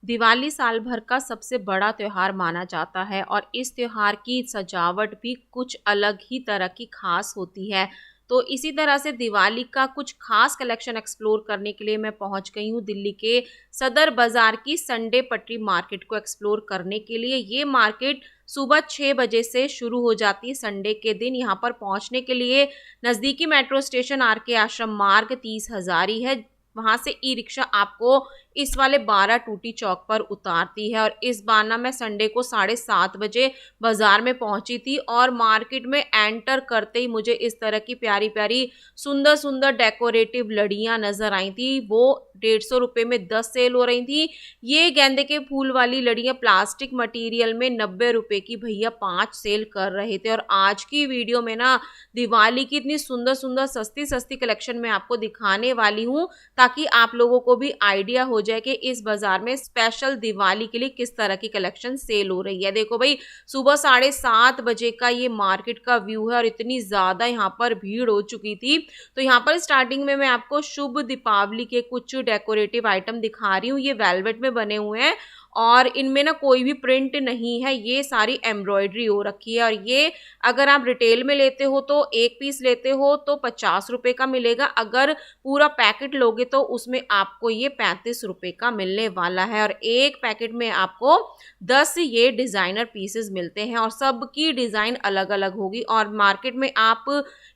दिवाली साल भर का सबसे बड़ा त्योहार माना जाता है और इस त्योहार की सजावट भी कुछ अलग ही तरह की खास होती है। तो इसी तरह से दिवाली का कुछ खास कलेक्शन एक्सप्लोर करने के लिए मैं पहुंच गई हूँ दिल्ली के सदर बाजार की संडे पटरी मार्केट को एक्सप्लोर करने के लिए। ये मार्केट सुबह 6 बजे से शुरू हो जाती है संडे के दिन। यहाँ पर पहुंचने के लिए नज़दीकी मेट्रो स्टेशन RK आश्रम मार्ग 30 हजारी है। वहां से ई रिक्शा आपको इस वाले 12 टूटी चौक पर उतारती है। और इस बार ना मैं संडे को 7:30 बजे बाजार में पहुंची थी और मार्केट में एंटर करते ही मुझे इस तरह की प्यारी प्यारी सुंदर सुंदर डेकोरेटिव लड़ियां नजर आई थी। वो 150 रुपये में 10 सेल हो रही थी। ये गेंदे के फूल वाली लड़ियां प्लास्टिक मटेरियल में 90 रुपये की भैया 5 सेल कर रहे थे। और आज की वीडियो में ना दिवाली की इतनी सुंदर सुंदर सस्ती सस्ती कलेक्शन मैं आपको दिखाने वाली हूँ ताकि आप लोगों को भी आइडिया हो जाए कि इस बाजार में स्पेशल दिवाली के लिए किस तरह की कलेक्शन सेल हो रही है। देखो भाई, सुबह 7:30 बजे का ये मार्केट का व्यू है और इतनी ज्यादा यहाँ पर भीड़ हो चुकी थी। तो यहाँ पर स्टार्टिंग में मैं आपको शुभ दीपावली के कुछ डेकोरेटिव आइटम दिखा रही हूँ। ये वेलवेट में बने हुए हैं और इनमें ना कोई भी प्रिंट नहीं है, ये सारी एम्ब्रॉयडरी हो रखी है। और ये अगर आप रिटेल में लेते हो तो एक पीस लेते हो तो 50 रुपए का मिलेगा। अगर पूरा पैकेट लोगे तो उसमें आपको ये 35 रुपए का मिलने वाला है। और एक पैकेट में आपको 10 ये डिजाइनर पीसेस मिलते हैं और सबकी डिजाइन अलग अलग होगी। और मार्केट में आप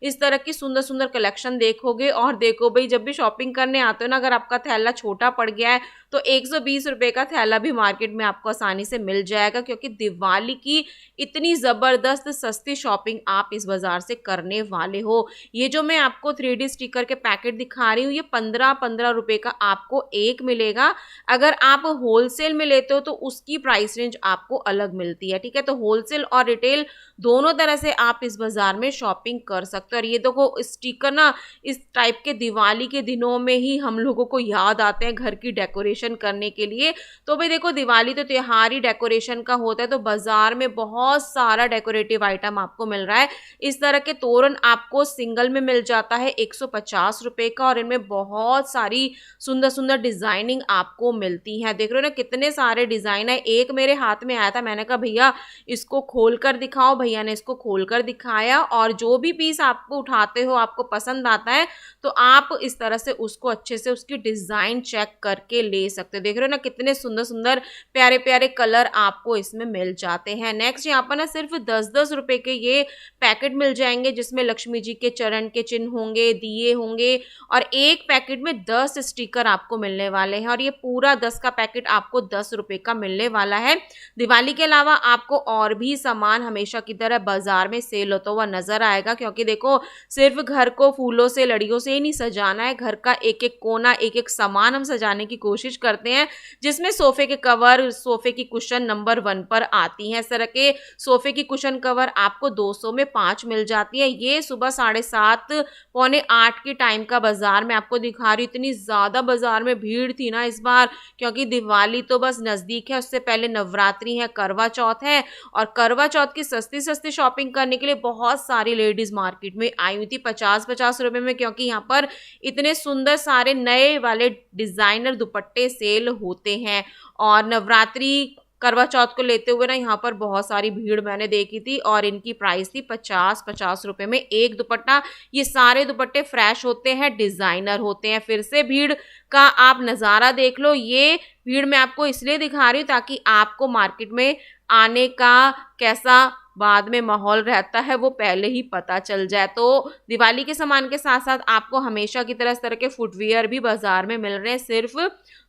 इस तरह की सुंदर सुंदर कलेक्शन देखोगे। और देखो भाई, जब भी शॉपिंग करने आते हो ना, अगर आपका थैला छोटा पड़ गया है तो 120 रुपए का थैला भी मार्केट में आपको आसानी से मिल जाएगा, क्योंकि दिवाली की इतनी जबरदस्त सस्ती शॉपिंग आप इस बाजार से करने वाले हो। ये जो मैं आपको 3D स्टिकर के पैकेट दिखा रही हूँ, ये 15-15 रुपए का आपको एक मिलेगा। अगर आप होलसेल में लेते हो तो उसकी प्राइस रेंज आपको अलग मिलती है। ठीक है, तो होलसेल और रिटेल दोनों तरह से आप इस बाजार में शॉपिंग कर सकते हो। और ये देखो स्टिकर ना, इस टाइप के दिवाली के दिनों में ही हम लोगों को याद आते हैं घर की डेकोरेशन करने के लिए। तो भाई देखो, दिवाली तो त्योहार ही डेकोरेशन का होता है, तो बाजार में बहुत सारा डेकोरेटिव आइटम आपको मिल रहा है। इस तरह के तोरण आपको सिंगल में मिल जाता है 150 रुपए का और इनमें बहुत सारी सुंदर सुंदर डिजाइनिंग आपको मिलती है। देख रहे हो ना कितने सारे डिजाइन है। एक मेरे हाथ में आया था, मैंने कहा भैया इसको खोल कर दिखाओ। भैया ने इसको खोल कर दिखाया और जो भी पीस आपको उठाते हो आपको पसंद आता है तो आप इस तरह से उसको अच्छे से उसकी डिजाइन चेक करके ले सकते हो। देख रहे हो ना कितने सुंदर सुंदर प्यारे प्यारे कलर आपको इसमें मिल जाते हैं। नेक्स्ट यहाँ पर ना सिर्फ 10-10 रुपए के ये पैकेट मिल जाएंगे जिसमें लक्ष्मी जी के चरण के चिन्ह होंगे, दिए होंगे और एक पैकेट में 10 स्टिकर आपको मिलने वाले हैं। और ये पूरा 10 का पैकेट आपको 10 रुपए का मिलने वाला है। दिवाली के अलावा आपको और भी सामान हमेशा की तरह बाजार में सेल होता हुआ नजर आएगा, क्योंकि देखो सिर्फ घर को फूलों से लड़ियों से ही नहीं सजाना है। घर का एक एक कोना, एक एक सामान हम सजाने की कोशिश करते हैं, जिसमें सोफे के कवर, सोफे की कुशन नंबर 1 पर आती हैं। इस तरह के सोफे की कुशन कवर आपको 200 में 5 मिल जाती है। ये सुबह 7:30 पौने 8 के टाइम का बाजार में आपको दिखा रही हूँ। इतनी ज्यादा बाजार में भीड़ थी ना इस बार, क्योंकि दिवाली तो बस नजदीक है, उससे पहले नवरात्रि है, करवा चौथ है। और करवा चौथ की सस्ती सस्ती शॉपिंग करने के लिए बहुत सारी लेडीज मार्केट में आई हुई थी 50-50 रुपए में, क्योंकि यहाँ पर इतने सुंदर सारे नए वाले डिजाइनर दुपट्टे सेल होते हैं। और नवरात्रि करवा चौथ को लेते हुए ना यहाँ पर बहुत सारी भीड़ मैंने देखी थी और इनकी प्राइस थी 50-50 रुपए में एक दुपट्टा। ये सारे दुपट्टे फ्रेश होते हैं, डिजाइनर होते हैं। फिर से भीड़ का आप नज़ारा देख लो। ये भीड़ मैं आपको इसलिए दिखा रही हूँ ताकि आपको मार्केट में आने का कैसा बाद में माहौल रहता है वो पहले ही पता चल जाए। तो दिवाली के सामान के साथ साथ आपको हमेशा की तरह इस तरह के फुटवियर भी बाजार में मिल रहे हैं सिर्फ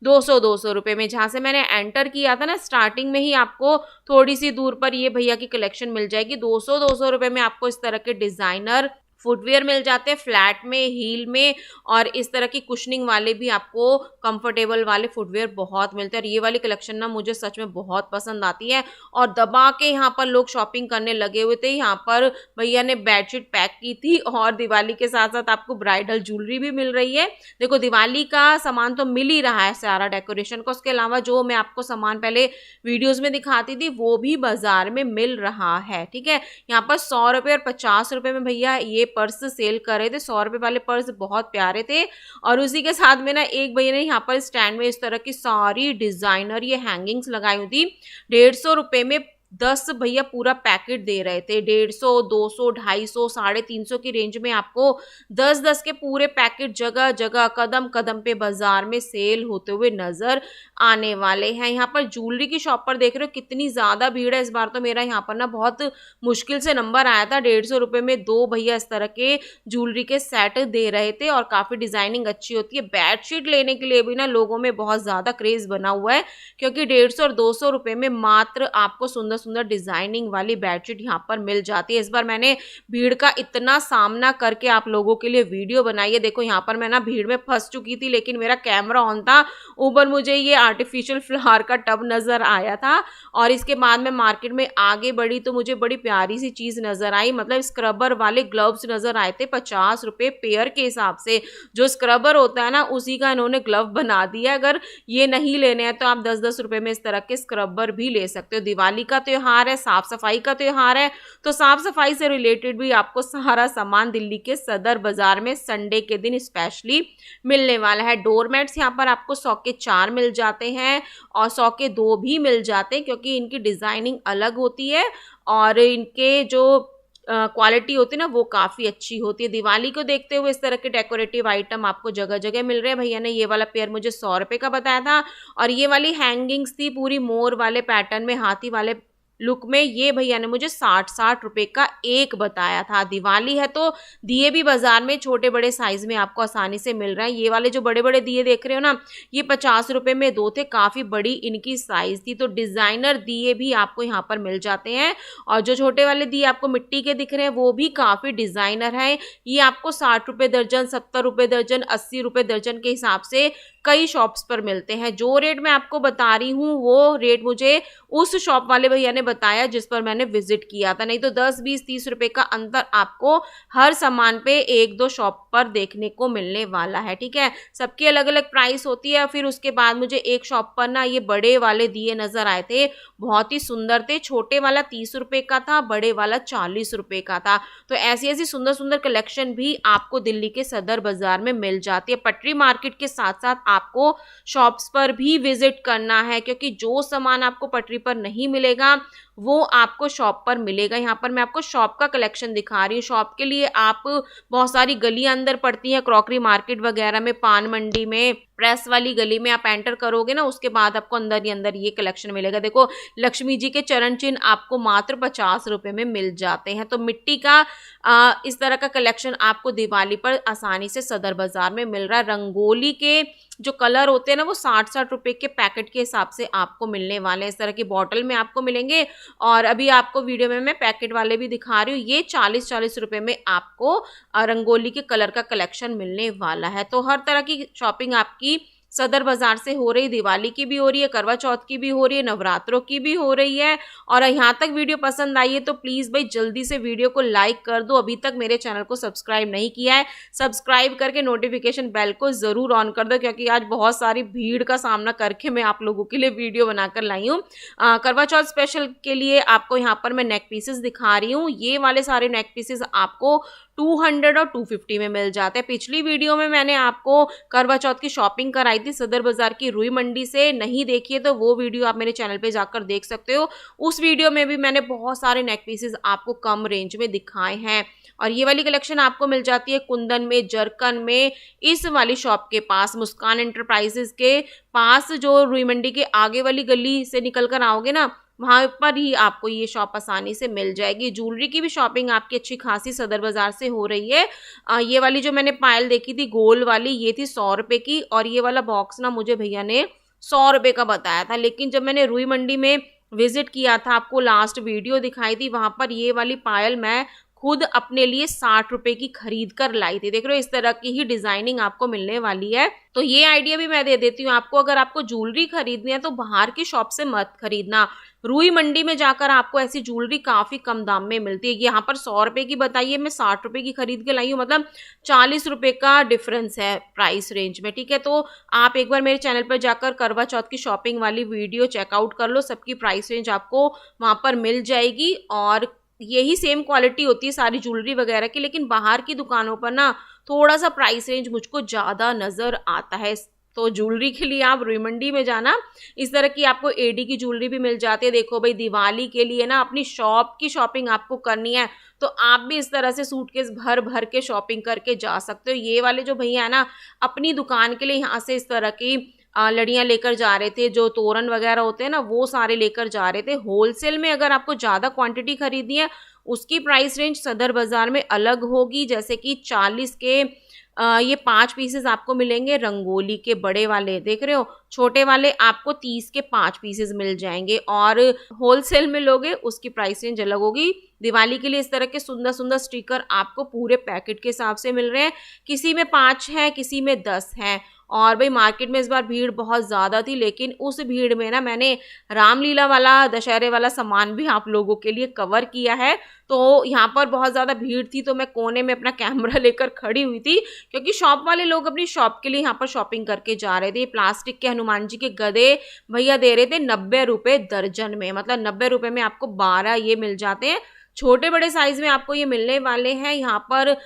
200-200 रुपए में। जहाँ से मैंने एंटर किया था ना स्टार्टिंग में ही, आपको थोड़ी सी दूर पर ये भैया की कलेक्शन मिल जाएगी। 200-200 रुपए में आपको इस तरह के डिजाइनर फुटवेयर मिल जाते हैं, फ्लैट में, हील में। और इस तरह की कुशनिंग वाले भी आपको कंफर्टेबल वाले फुटवेयर बहुत मिलते हैं। और ये वाली कलेक्शन ना मुझे सच में बहुत पसंद आती है और दबा के यहाँ पर लोग शॉपिंग करने लगे हुए थे। यहाँ पर भैया ने बेडशीट पैक की थी और दिवाली के साथ साथ आपको ब्राइडल ज्वेलरी भी मिल रही है। देखो दिवाली का सामान तो मिल ही रहा है सारा डेकोरेशन का, उसके अलावा जो मैं आपको सामान पहले वीडियोज में दिखाती थी वो भी बाजार में मिल रहा है। ठीक है, यहाँ पर 100 रुपये और 50 रुपये में भैया ये पर्स सेल कर रहे थे। 100 रुपए वाले पर्स बहुत प्यारे थे और उसी के साथ में ना एक भैया ने यहाँ पर स्टैंड में इस तरह की सारी डिजाइनर ये हैंगिंग्स लगाई हुई थी। 150 रुपए में 10 भैया पूरा पैकेट दे रहे थे। 150, 200, 250, 350 की रेंज में आपको 10-10 के पूरे पैकेट जगह जगह कदम कदम पे बाजार में सेल होते हुए नजर आने वाले हैं। यहाँ पर ज्वेलरी की शॉप पर देख रहे हो कितनी ज्यादा भीड़ है। इस बार तो मेरा यहाँ पर ना बहुत मुश्किल से नंबर आया था। 150 रुपए में 2 भैया इस तरह के ज्वेलरी के सेट दे रहे थे और काफी डिजाइनिंग अच्छी होती है। बेडशीट लेने के लिए भी ना लोगों में बहुत ज्यादा क्रेज बना हुआ है, क्योंकि 150 और 200 रुपए में मात्र आपको सुंदर सुंदर डिजाइनिंग वाली बेडशीट यहाँ पर मिल जाती है। इस बार मैंने भीड़ का इतना सामना करके आप लोगों के लिए वीडियो बनाई है। देखो यहाँ पर मैं ना भीड़ में फंस चुकी थी, लेकिन मेरा कैमरा ऑन था। ऊपर मुझे ये आर्टिफिशियल फ्लावर का टब नजर आया था और इसके बाद मैं मार्केट में आगे बढ़ी तो मुझे बड़ी प्यारी सी चीज नजर आई। मतलब स्क्रबर वाले ग्लव्स नजर आए थे 50 रुपए पेयर के हिसाब से। जो स्क्रबर होता है ना उसी का इन्होंने ग्लव बना दिया। अगर ये नहीं लेने हैं तो आप 10-10 रुपए में इस तरह के स्क्रबर भी ले सकते हो। दिवाली का त्योहार है, साफ सफाई का त्योहार है, तो साफ सफाई से रिलेटेड भी आपको सारा सामान दिल्ली के सदर बाजार में संडे के दिन स्पेशली मिलने वाला है। डोरमेट्स यहाँ पर आपको 100 के 4 मिल जाते हैं और 100 के 2 भी मिल जाते हैं, क्योंकि इनकी डिजाइनिंग अलग होती है और इनके जो क्वालिटी होती है ना वो काफी अच्छी होती है। दिवाली को देखते हुए इस तरह के डेकोरेटिव आइटम आपको जगह जगह मिल रहे हैं। भैया ने ये वाला पेयर मुझे 100 रुपए का बताया था और ये वाली हैंगिंग्स थी पूरी मोर वाले पैटर्न में, हाथी वाले लुक में। ये भैया ने मुझे 60-60 रुपए का एक बताया था। दिवाली है तो दिए भी बाजार में छोटे बड़े साइज में आपको आसानी से मिल रहा है। ये वाले जो बड़े बड़े दिए देख रहे हो ना, ये 50 रुपए में 2 थे, काफी बड़ी इनकी साइज थी। तो डिजाइनर दिए भी आपको यहाँ पर मिल जाते हैं और जो छोटे वाले दिए आपको मिट्टी के दिख रहे हैं वो भी काफी डिजाइनर है। ये आपको 60 रुपए दर्जन, 70 रुपए दर्जन, 80 रुपए दर्जन के हिसाब से कई शॉप्स पर मिलते हैं। जो रेट मैं आपको बता रही हूँ वो रेट मुझे उस शॉप वाले भैया ने बताया जिस पर मैंने विजिट किया था। नहीं तो 10, 20, 30 रुपए का अंतर आपको हर सामान पे 1-2 शॉप पर देखने को मिलने वाला है। ठीक है, सबकी अलग अलग प्राइस होती है। फिर उसके बाद मुझे एक शॉप पर ना ये बड़े वाले दिए नजर आए थे, बहुत ही सुंदर थे। छोटे वाला 30 रुपए का था, बड़े वाला 40 रुपए का था। तो ऐसी ऐसी सुंदर सुंदर कलेक्शन भी आपको दिल्ली के सदर बाजार में मिल जाती है। पटरी मार्केट के साथ साथ आपको शॉप्स पर भी विजिट करना है, क्योंकि जो सामान आपको पटरी पर नहीं मिलेगा वो आपको शॉप पर मिलेगा। यहाँ पर मैं आपको शॉप का कलेक्शन दिखा रही हूँ। शॉप के लिए आप बहुत सारी गलियां अंदर पड़ती हैं, क्रॉकरी मार्केट वगैरह में, पान मंडी में, प्रेस वाली गली में आप एंटर करोगे ना, उसके बाद आपको अंदर ही अंदर ये कलेक्शन मिलेगा। देखो लक्ष्मी जी के चरण चिन्ह आपको मात्र 50 रुपए में मिल जाते हैं। तो मिट्टी का इस तरह का कलेक्शन आपको दिवाली पर आसानी से सदर बाजार में मिल रहा है। रंगोली के जो कलर होते हैं ना वो 60-60 रुपए के पैकेट के हिसाब से आपको मिलने वाले हैं। इस तरह की बॉटल में आपको मिलेंगे और अभी आपको वीडियो में मैं पैकेट वाले भी दिखा रही हूँ। ये 40-40 रुपए में आपको रंगोली के कलर का कलेक्शन मिलने वाला है। तो हर तरह की शॉपिंग आपकी सदर बाजार से हो रही। दिवाली की भी हो रही है, करवा चौथ की भी हो रही है, नवरात्रों की भी हो रही है। और यहाँ तक वीडियो पसंद आई है तो प्लीज भाई जल्दी से वीडियो को लाइक कर दो। अभी तक मेरे चैनल को सब्सक्राइब नहीं किया है, सब्सक्राइब करके नोटिफिकेशन बेल को जरूर ऑन कर दो, क्योंकि आज बहुत सारी भीड़ का सामना करके मैं आप लोगों के लिए वीडियो बनाकर लाई हूँ। करवा चौथ स्पेशल के लिए आपको यहाँ पर मैं नेक पीसेस दिखा रही हूँ। ये वाले सारे नेक पीसेस आपको 200 और 250 में मिल जाते हैं। पिछली वीडियो में मैंने आपको करवा चौथ की शॉपिंग कराई थी सदर बाजार की रुई मंडी से, नहीं देखिए तो वो वीडियो आप मेरे चैनल पे जाकर देख सकते हो। उस वीडियो में भी मैंने बहुत सारे नेक पीसेस आपको कम रेंज में दिखाए हैं। और ये वाली कलेक्शन आपको मिल जाती है कुंदन में, जरकन में, इस वाली शॉप के पास, मुस्कान एंटरप्राइजेस के पास, जो रुई मंडी के आगे वाली गली से निकल कर आओगे ना वहां पर ही आपको ये शॉप आसानी से मिल जाएगी। ज्वेलरी की भी शॉपिंग आपकी अच्छी खासी सदर बाजार से हो रही है। ये वाली जो मैंने पायल देखी थी गोल वाली, ये थी 100 रुपए की और ये वाला बॉक्स ना मुझे भैया ने 100 रुपए का बताया था। लेकिन जब मैंने रुई मंडी में विजिट किया था, आपको लास्ट वीडियो दिखाई थी, वहां पर ये वाली पायल मैं खुद अपने लिए 60 रुपए की खरीद कर लाई थी। देख रहे हो इस तरह की ही डिजाइनिंग आपको मिलने वाली है। तो ये आइडिया भी मैं दे देती हूँ आपको, अगर आपको ज्वेलरी खरीदनी है तो बाहर की शॉप से मत खरीदना, रुई मंडी में जाकर आपको ऐसी ज्वेलरी काफी कम दाम में मिलती है। यहाँ पर 100 रुपए की बताइए, मैं 60 रुपए की खरीद के लाई हूँ, मतलब 40 रुपए का डिफरेंस है प्राइस रेंज में। ठीक है, तो आप एक बार मेरे चैनल पर जाकर करवा चौथ की शॉपिंग वाली वीडियो चेकआउट कर लो, सबकी प्राइस रेंज आपको वहां पर मिल जाएगी। और यही सेम क्वालिटी होती है सारी ज्वेलरी वगैरह की, लेकिन बाहर की दुकानों पर ना थोड़ा सा प्राइस रेंज मुझको ज़्यादा नज़र आता है। तो ज्वेलरी के लिए आप रुई में जाना, इस तरह की आपको एडी की ज्वेलरी भी मिल जाती है। देखो भाई, दिवाली के लिए ना अपनी शॉप की शॉपिंग आपको करनी है तो आप भी इस तरह से सूटकेस भर भर के शॉपिंग करके जा सकते हो। ये वाले जो भैया है ना, अपनी दुकान के लिए यहाँ से इस तरह की लड़ियाँ लेकर जा रहे थे, जो तोरण वगैरह होते हैं ना वो सारे लेकर जा रहे थे। होलसेल में अगर आपको ज़्यादा क्वांटिटी खरीदनी है उसकी प्राइस रेंज सदर बाज़ार में अलग होगी। जैसे कि 40 के ये 5 पीसेस आपको मिलेंगे रंगोली के बड़े वाले, देख रहे हो, छोटे वाले आपको 30 के 5 पीसेस मिल जाएंगे। और होलसेल में लोगे उसकी प्राइस रेंज अलग होगी। दिवाली के लिए इस तरह के सुंदर सुंदर स्टिकर आपको पूरे पैकेट के हिसाब से मिल रहे हैं, किसी में 5 हैं किसी में 10 हैं। और भाई मार्केट में इस बार भीड़ बहुत ज़्यादा थी, लेकिन उस भीड़ में ना मैंने रामलीला वाला दशहरे वाला सामान भी आप लोगों के लिए कवर किया है। तो यहाँ पर बहुत ज़्यादा भीड़ थी तो मैं कोने में अपना कैमरा लेकर खड़ी हुई थी, क्योंकि शॉप वाले लोग अपनी शॉप के लिए यहाँ पर शॉपिंग करके जा रहे थे। प्लास्टिक के हनुमान जी के गदे भैया दे रहे थे 90 रुपये दर्जन में, मतलब 90 रुपये में आपको 12 ये मिल जाते हैं। छोटे बड़े साइज में आपको ये मिलने वाले हैं। यहाँ पर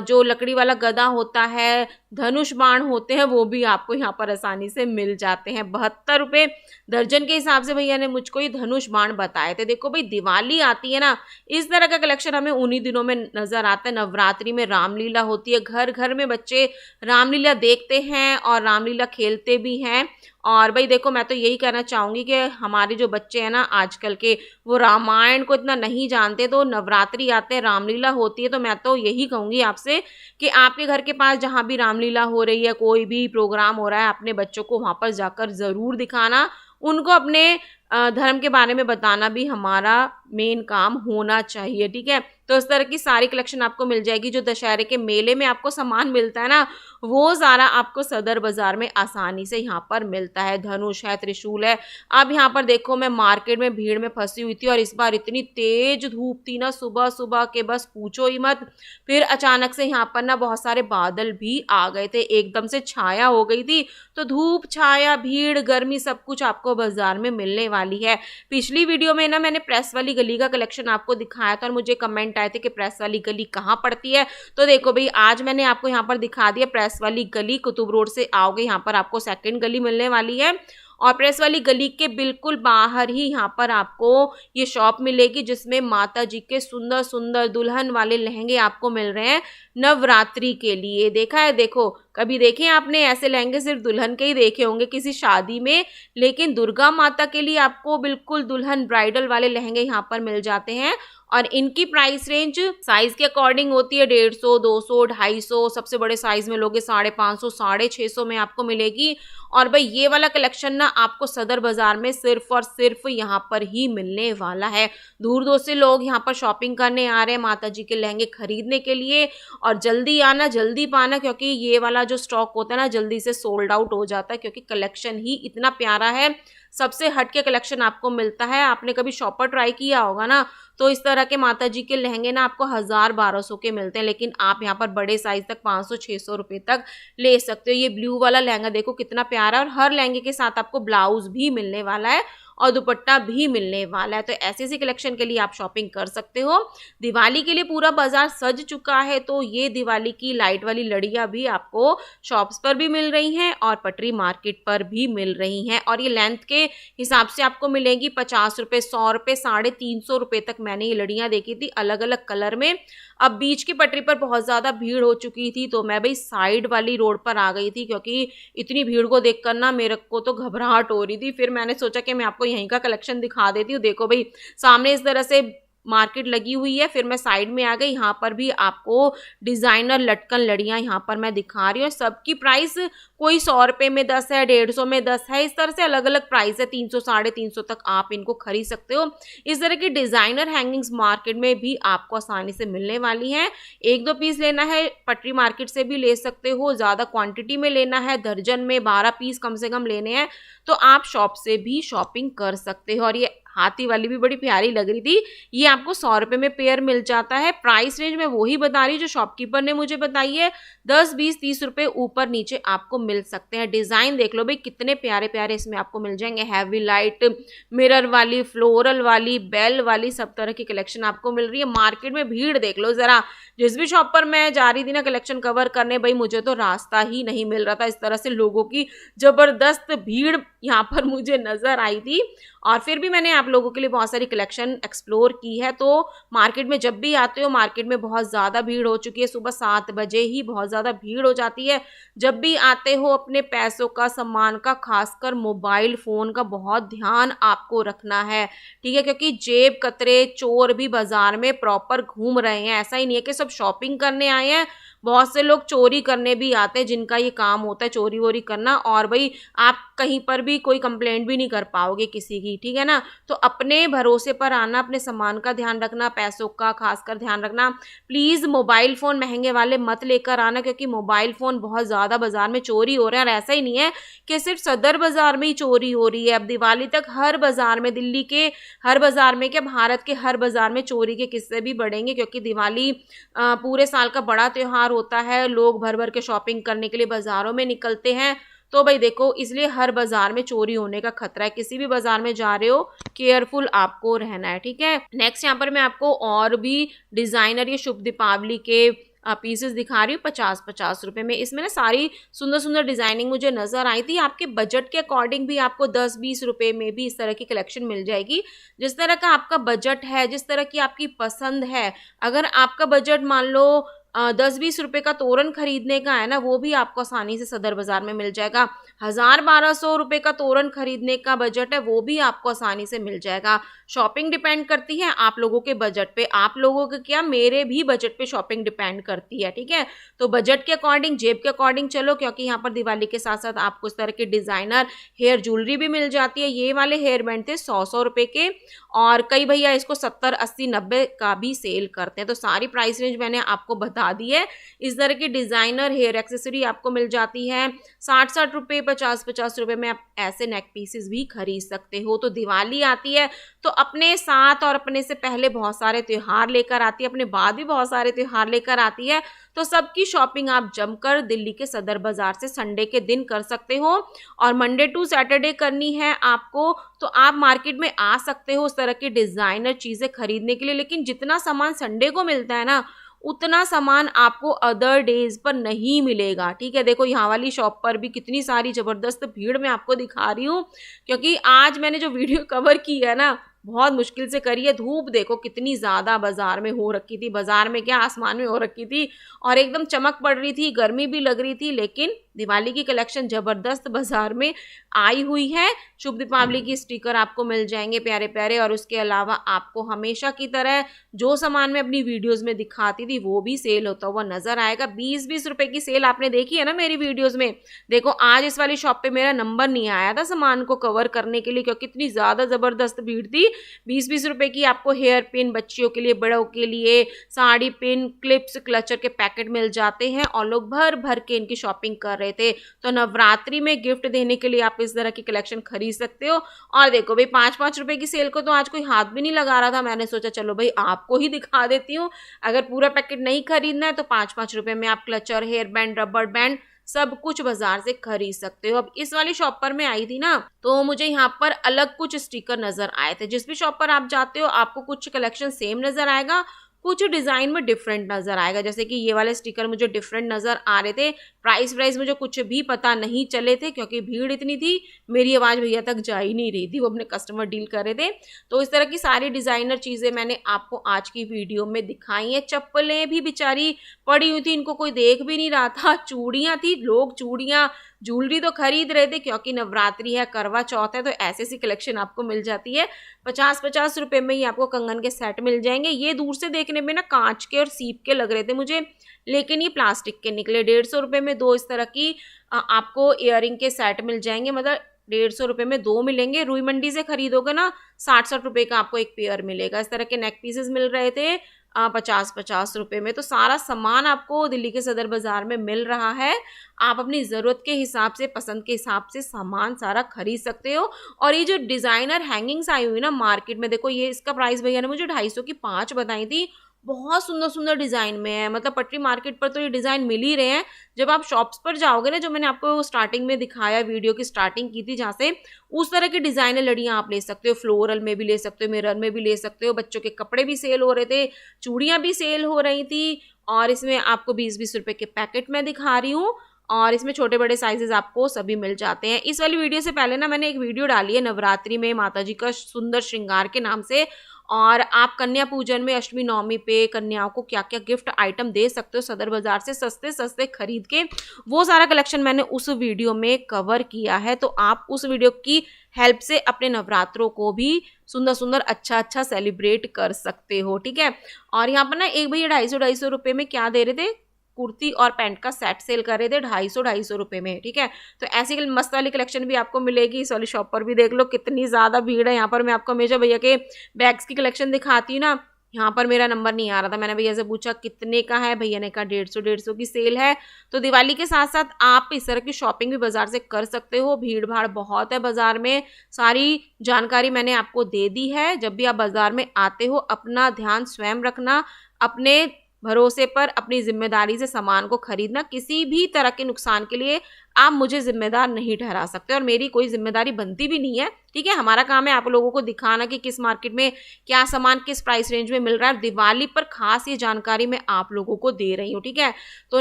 जो लकड़ी वाला गदा होता है, धनुष बाण होते हैं, वो भी आपको यहाँ पर आसानी से मिल जाते हैं। 72 रुपये दर्जन के हिसाब से भैया ने मुझको ये धनुष बाण बताए थे। देखो भाई, दिवाली आती है ना, इस तरह का कलेक्शन हमें उन्हीं दिनों में नजर आता है। नवरात्रि में रामलीला होती है, घर घर में बच्चे रामलीला देखते हैं और रामलीला खेलते भी हैं। और भाई देखो, मैं तो यही कहना चाहूँगी कि हमारे जो बच्चे हैं ना आजकल के, वो रामायण को इतना नहीं जानते। तो नवरात्रि आते हैं, रामलीला होती है, तो मैं तो यही कहूँगी आपसे कि आपके घर के पास जहाँ भी रामलीला हो रही है, कोई भी प्रोग्राम हो रहा है, अपने बच्चों को वहाँ पर जाकर ज़रूर दिखाना। उनको अपने धर्म के बारे में बताना भी हमारा मेन काम होना चाहिए, ठीक है। तो इस तरह की सारी कलेक्शन आपको मिल जाएगी। जो दशहरे के मेले में आपको सामान मिलता है ना, वो सारा आपको सदर बाजार में आसानी से यहाँ पर मिलता है। धनुष है, त्रिशूल है। अब यहाँ पर देखो, मैं मार्केट में भीड़ में फंसी हुई थी और इस बार इतनी तेज धूप थी ना सुबह सुबह के बस पूछो ही मत। फिर अचानक से यहाँ पर ना बहुत सारे बादल भी आ गए थे, एकदम से छाया हो गई थी। तो धूप, छाया, भीड़, गर्मी सब कुछ आपको बाजार में मिलने वाली है। पिछली वीडियो में ना मैंने प्रेस वाली गली का कलेक्शन आपको दिखाया था और मुझे कमेंट आए थे कि प्रेस वाली गली कहाँ पड़ती है। तो देखो भाई, आज मैंने आपको यहाँ पर दिखा दिया प्रेस वाली गली। कुतुब रोड से आओगे यहाँ पर आपको सेकंड गली मिलने वाली है और प्रेस वाली गली के बिल्कुल बाहर ही यहाँ पर आपको ये शॉप मिलेगी, जिसमें माता जी के सुंदर सुंदर दुल्हन वाले लहंगे आपको मिल रहे हैं नवरात्रि के लिए। देखा है, देखो, कभी देखे आपने ऐसे लहंगे? सिर्फ दुल्हन के ही देखे होंगे किसी शादी में, लेकिन दुर्गा माता के लिए आपको बिल्कुल दुल्हन ब्राइडल वाले लहंगे यहाँ पर मिल जाते हैं। और इनकी प्राइस रेंज साइज के अकॉर्डिंग होती है, 150, 200, 250, सबसे बड़े साइज में लोगे 550, 650 में आपको मिलेगी। और भाई ये वाला कलेक्शन ना आपको सदर बाजार में सिर्फ और सिर्फ यहाँ पर ही मिलने वाला है। दूर दूर से लोग यहाँ पर शॉपिंग करने आ रहे हैं माता जी के लहंगे खरीदने के लिए। और जल्दी आना, जल्दी पाना, क्योंकि ये वाला जो स्टॉक होता है ना जल्दी से सोल्ड आउट हो जाता है, क्योंकि कलेक्शन ही इतना प्यारा है। सबसे हटके कलेक्शन आपको मिलता है। आपने कभी शॉपर ट्राई किया होगा ना, तो इस तरह के माता जी के लहंगे ना आपको 1000-1200 के मिलते हैं, लेकिन आप यहाँ पर बड़े साइज तक 500-600 रुपये तक ले सकते हो। ये ब्लू वाला लहंगा देखो कितना प्यारा है, और हर लहंगे के साथ आपको ब्लाउज भी मिलने वाला है और दुपट्टा भी मिलने वाला है। तो ऐसे ऐसी कलेक्शन के लिए आप शॉपिंग कर सकते हो। दिवाली के लिए पूरा बाजार सज चुका है, तो ये दिवाली की लाइट वाली लड़ियाँ भी आपको शॉप्स पर भी मिल रही हैं और पटरी मार्केट पर भी मिल रही हैं। और ये लेंथ के हिसाब से आपको मिलेगी 50 रुपये, 100 रुपये, 350 रुपये तक मैंने ये लड़ियाँ देखी थी अलग अलग कलर में। अब बीच की पटरी पर बहुत ज़्यादा भीड़ हो चुकी थी, तो मैं भाई साइड वाली रोड पर आ गई थी, क्योंकि इतनी भीड़ को देखकर ना मेरे को तो घबराहट हो रही थी। फिर मैंने सोचा कि मैं आपको यहीं का कलेक्शन दिखा देती हूँ। देखो भाई, सामने इस तरह से मार्केट लगी हुई है, फिर मैं साइड में आ गई। यहाँ पर भी आपको डिज़ाइनर लटकन लड़ियाँ यहाँ पर मैं दिखा रही हूँ। सबकी प्राइस कोई 100 रुपये में 10 है, 150 में 10 है, इस तरह से अलग अलग प्राइस है। 300, 350 तक आप इनको खरीद सकते हो। इस तरह की डिज़ाइनर हैंगिंग्स मार्केट में भी आपको आसानी से मिलने वाली हैं। 1-2 पीस लेना है पटरी मार्केट से भी ले सकते हो, ज़्यादा क्वांटिटी में लेना है, दर्जन में 12 पीस कम से कम लेने हैं, तो आप शॉप से भी शॉपिंग कर सकते हो। और ये हाथी वाली भी बड़ी प्यारी लग रही थी। ये आपको 100 रुपये में पेयर मिल जाता है। प्राइस रेंज मैं वही बता रही हूँ जो शॉपकीपर ने मुझे बताई है, 10, 20, 30 रुपये ऊपर नीचे आपको मिल सकते हैं। डिज़ाइन देख लो भाई कितने प्यारे प्यारे इसमें आपको मिल जाएंगे, हैवी लाइट, मिरर वाली, फ्लोरल वाली, बेल वाली, सब तरह की कलेक्शन आपको मिल रही है। मार्केट में भीड़ देख लो ज़रा, जिस भी शॉप पर मैं जा रही थी ना कलेक्शन कवर करने, भाई मुझे तो रास्ता ही नहीं मिल रहा था। इस तरह से लोगों की जबरदस्त भीड़ यहाँ पर मुझे नजर आई थी। और फिर भी मैंने आप लोगों के लिए बहुत सारी कलेक्शन एक्सप्लोर की है। तो मार्केट में जब भी आते हो, मार्केट में बहुत ज़्यादा भीड़ हो चुकी है, सुबह 7 बजे ही बहुत ज़्यादा भीड़ हो जाती है। जब भी आते हो अपने पैसों का, सामान का, खासकर मोबाइल फ़ोन का बहुत ध्यान आपको रखना है, ठीक है, क्योंकि जेब कतरे चोर भी बाजार में प्रॉपर घूम रहे हैं। ऐसा ही नहीं है कि सब शॉपिंग करने आए हैं, बहुत से लोग चोरी करने भी आते हैं, जिनका ये काम होता है चोरी वोरी करना। और भाई आप कहीं पर भी कोई कंप्लेंट भी नहीं कर पाओगे किसी की, ठीक है ना। तो अपने भरोसे पर आना, अपने सामान का ध्यान रखना, पैसों का खासकर ध्यान रखना। प्लीज़ मोबाइल फ़ोन महंगे वाले मत लेकर आना, क्योंकि मोबाइल फ़ोन बहुत ज़्यादा बाजार में चोरी हो रहे हैं। और ऐसा ही नहीं है कि सिर्फ सदर बाजार में ही चोरी हो रही है, अब दिवाली तक हर बाजार में, दिल्ली के हर बाजार में, क्या भारत के हर बाजार में चोरी के किस्से भी बढ़ेंगे, क्योंकि दिवाली पूरे साल का बड़ा त्योहार होता है। लोग भर भर के शॉपिंग करने के लिए बाजारों में निकलते हैं। तो भाई देखो, इसलिए हर बाजार में चोरी होने का खतरा है। किसी भी बाजार में जा रहे हो, केयरफुल आपको रहना है, ठीक है। नेक्स्ट यहाँ पर मैं आपको और भी डिजाइनर ये शुभ दीपावली के पीसेस दिखा रही हूँ 50-50 रुपए में। इसमें ना सारी सुंदर सुंदर डिजाइनिंग मुझे नजर आई थी। आपके बजट के अकॉर्डिंग भी आपको 10-20 रुपए में भी इस तरह की कलेक्शन मिल जाएगी। जिस तरह का आपका बजट है, जिस तरह की आपकी पसंद है, अगर आपका बजट मान लो 10-20 रुपए का तोरण खरीदने का है ना, वो भी आपको आसानी से सदर बाजार में मिल जाएगा। 1000-1200 रुपए का तोरण खरीदने का बजट है, वो भी आपको आसानी से मिल जाएगा। शॉपिंग डिपेंड करती है आप लोगों के बजट पे, आप लोगों के क्या, मेरे भी बजट पे शॉपिंग डिपेंड करती है, ठीक है। तो बजट के अकॉर्डिंग, जेब के अकॉर्डिंग चलो, क्योंकि यहाँ पर दिवाली के साथ साथ आपको इस तरह के डिजाइनर हेयर ज्वेलरी भी मिल जाती है। ये वाले हेयर बैंड थे 100-100 रुपए के, और कई भैया इसको 70, 80, 90 का भी सेल करते हैं। तो सारी प्राइस रेंज मैंने आपको बता दी है। इस तरह की डिजाइनर हेयर एक्सेसरी आपको मिल जाती है 60-60 रुपए, 50-50 रुपए में आप ऐसे नेक पीसेस भी खरीद सकते हो। तो दिवाली आती है तो अपने साथ और अपने से पहले बहुत सारे त्योहार लेकर आती है, अपने बाद भी बहुत सारे त्योहार लेकर आती है। तो सबकी शॉपिंग आप जमकर दिल्ली के सदर बाजार से संडे के दिन कर सकते हो। और मंडे टू सैटरडे करनी है आपको, तो आप मार्केट में आ सकते हो उस तरह की डिजाइनर चीजें खरीदने के लिए। लेकिन जितना सामान संडे को मिलता है ना, उतना सामान आपको अदर डेज पर नहीं मिलेगा, ठीक है। देखो यहाँ वाली शॉप पर भी कितनी सारी जबरदस्त भीड़ मैं आपको दिखा रही हूँ, क्योंकि आज मैंने जो वीडियो कवर की है ना, बहुत मुश्किल से करी है। धूप देखो कितनी ज्यादा बाजार में हो रखी थी, बाजार में क्या आसमान में हो रखी थी, और एकदम चमक पड़ रही थी, गर्मी भी लग रही थी। लेकिन दिवाली की कलेक्शन जबरदस्त बाजार में आई हुई है। शुभ दीपावली की स्टिकर आपको मिल जाएंगे प्यारे प्यारे। और उसके अलावा आपको हमेशा की तरह जो सामान मैं अपनी वीडियोस में दिखाती थी वो भी सेल होता हुआ नजर आएगा। 20-20 रुपए की सेल आपने देखी है ना मेरी वीडियोस में। देखो आज इस वाली शॉप पे मेरा नंबर नहीं आया था सामान को कवर करने के लिए, क्योंकि इतनी ज्यादा जबरदस्त भीड़ थी। 20-20 रुपए की आपको हेयर पिन बच्चियों के लिए, बड़ों के लिए, साड़ी पिन, क्लिप्स, क्लचर के पैकेट मिल जाते हैं, और लोग भर भर के इनकी शॉपिंग कर रहे थे। तो नवरात्रि में गिफ्ट देने के लिए आप इस तरह की कलेक्शन खरीद सकते हो। और देखो भाई 5-5 रुपए की सेल को तो आज कोई हाथ भी नहीं लगा रहा था। मैंने सोचा चलो भाई आपको ही दिखा देती हूँ। अगर पूरा पैकेट नहीं खरीदना है तो 5-5 रुपए में आप clutcher, hair band, rubber band सब कुछ बाजार से खरीद सकते हो। अब इस वाली शॉप पर मैं आई थी ना, तो मुझे यहाँ पर अलग कुछ स्टिकर नजर आए थे। जिस भी शॉप पर आप जाते हो आपको कुछ कलेक्शन सेम नजर आएगा, कुछ डिजाइन में डिफरेंट नजर आएगा। जैसे कि ये वाले स्टिकर मुझे डिफरेंट नजर आ रहे थे। प्राइस मुझे कुछ भी पता नहीं चले थे, क्योंकि भीड़ इतनी थी, मेरी आवाज भैया तक जा ही नहीं रही थी, वो अपने कस्टमर डील कर रहे थे। तो इस तरह की सारी डिजाइनर चीजें मैंने आपको आज की वीडियो में दिखाई हैं। चप्पलें भी बेचारी पड़ी हुई थी, इनको कोई देख भी नहीं रहा था। चूड़ियां थी, लोग चूड़ियां, ज्वेलरी तो खरीद रहे थे, क्योंकि नवरात्रि है, करवा चौथ है, तो ऐसी सी कलेक्शन आपको मिल जाती है। 50-50 रुपए में ही आपको कंगन के सेट मिल जाएंगे। ये दूर से देखने में ना कांच के और सीप के लग रहे थे मुझे, लेकिन ये प्लास्टिक के निकले। 150 रुपए में 2 इस तरह की आपको इयरिंग के सेट मिल जाएंगे। मतलब 150 रुपए में 2 मिलेंगे। रुई मंडी से खरीदोगे ना 60-60 रुपए का आपको एक पेयर मिलेगा। इस तरह के नेक पीसेस मिल रहे थे 50-50 रुपये में। तो सारा सामान आपको दिल्ली के सदर बाज़ार में मिल रहा है। आप अपनी ज़रूरत के हिसाब से, पसंद के हिसाब से सामान सारा खरीद सकते हो। और ये जो डिज़ाइनर हैंगिंग्स आई हुई ना मार्केट में, देखो ये इसका प्राइस भैया ने मुझे 250 की 5 बताई थी। बहुत सुंदर सुंदर डिज़ाइन में है, मतलब पटरी मार्केट पर तो ये डिज़ाइन मिल ही रहे हैं। जब आप शॉप्स पर जाओगे ना, जो मैंने आपको स्टार्टिंग में दिखाया, वीडियो की स्टार्टिंग की थी जहाँ से, उस तरह की डिज़ाइनर लड़ियाँ आप ले सकते हो। फ्लोरल में भी ले सकते हो, मिरर में भी ले सकते हो। बच्चों के कपड़े भी सेल हो रहे थे, चूड़ियाँ भी सेल हो रही थी। और इसमें आपको 20-20 रुपए के पैकेट में दिखा रही हूँ। और इसमें छोटे बड़े साइजेस आपको सभी मिल जाते हैं। इस वाली वीडियो से पहले ना मैंने एक वीडियो डाली है नवरात्रि में माता जी का सुंदर श्रृंगार के नाम से, और आप कन्या पूजन में, अष्टमी नवमी पे कन्याओं को क्या क्या गिफ्ट आइटम दे सकते हो सदर बाजार से सस्ते सस्ते खरीद के, वो सारा कलेक्शन मैंने उस वीडियो में कवर किया है। तो आप उस वीडियो की हेल्प से अपने नवरात्रों को भी सुंदर सुंदर अच्छा अच्छा सेलिब्रेट कर सकते हो, ठीक है। और यहाँ पर ना एक भैया 250 रुपये में क्या दे रहे थे, कुर्ती और पैंट का सेट सेल कर रहे थे 250 रुपये में, ठीक है। तो ऐसी मस्त वाली कलेक्शन भी आपको मिलेगी। इस वाली शॉप पर भी देख लो कितनी ज़्यादा भीड़ है। यहाँ पर मैं आपको हमेशा भैया के बैग्स की कलेक्शन दिखाती हूँ ना, यहाँ पर मेरा नंबर नहीं आ रहा था। मैंने भैया से पूछा कितने का है, भैया ने कहा 150 की सेल है। तो दिवाली के साथ साथ आप इस तरह की शॉपिंग भी बाजार से कर सकते हो। भीड़ भाड़ बहुत है बाजार में, सारी जानकारी मैंने आपको दे दी है। जब भी आप बाजार में आते हो अपना ध्यान स्वयं रखना, अपने भरोसे पर, अपनी जिम्मेदारी से सामान को खरीदना। किसी भी तरह के नुकसान के लिए आप मुझे जिम्मेदार नहीं ठहरा सकते, और मेरी कोई जिम्मेदारी बनती भी नहीं है, ठीक है। हमारा काम है आप लोगों को दिखाना कि किस मार्केट में क्या सामान किस प्राइस रेंज में मिल रहा है। दिवाली पर खास ये जानकारी मैं आप लोगों को दे रही हूँ, ठीक है। तो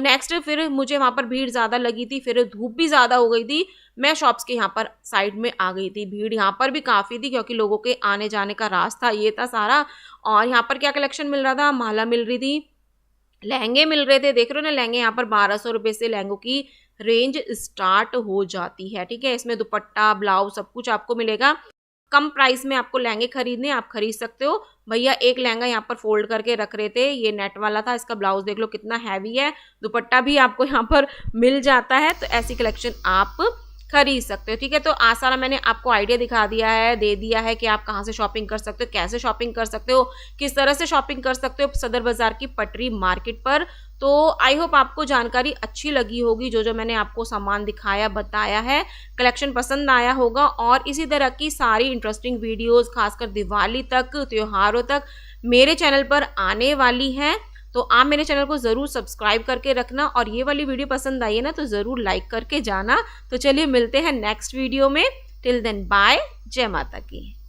नेक्स्ट फिर मुझे वहाँ पर भीड़ ज़्यादा लगी थी, फिर धूप भी ज़्यादा हो गई थी, मैं शॉप्स के यहाँ पर साइड में आ गई थी। भीड़ यहाँ पर भी काफ़ी थी क्योंकि लोगों के आने जाने का रास्ता ये था सारा। और यहाँ पर क्या कलेक्शन मिल रहा था, माला मिल रही थी, लहंगे मिल रहे थे। देख रहे हो ना, लहंगे यहाँ पर 1200 रुपये से लहंगों की रेंज स्टार्ट हो जाती है, ठीक है। इसमें दुपट्टा, ब्लाउज सब कुछ आपको मिलेगा। कम प्राइस में आपको लहंगे खरीदने, आप खरीद सकते हो। भैया एक लहंगा यहाँ पर फोल्ड करके रख रहे थे, ये नेट वाला था। इसका ब्लाउज देख लो कितना हैवी है, दुपट्टा भी आपको यहाँ पर मिल जाता है। तो ऐसी कलेक्शन आप खरीद सकते हो, ठीक है। तो आज सारा मैंने आपको आइडिया दिखा दिया है, दे दिया है कि आप कहाँ से शॉपिंग कर सकते हो, कैसे शॉपिंग कर सकते हो, किस तरह से शॉपिंग कर सकते हो सदर बाजार की पटरी मार्केट पर। तो आई होप आपको जानकारी अच्छी लगी होगी, जो जो मैंने आपको सामान दिखाया बताया है, कलेक्शन पसंद आया होगा। और इसी तरह की सारी इंटरेस्टिंग वीडियोस खासकर दिवाली तक, त्योहारों तक मेरे चैनल पर आने वाली हैं। तो आप मेरे चैनल को ज़रूर सब्सक्राइब करके रखना, और ये वाली वीडियो पसंद आई है ना तो ज़रूर लाइक करके जाना। तो चलिए मिलते हैं नेक्स्ट वीडियो में। टिल देन बाय, जय माता की।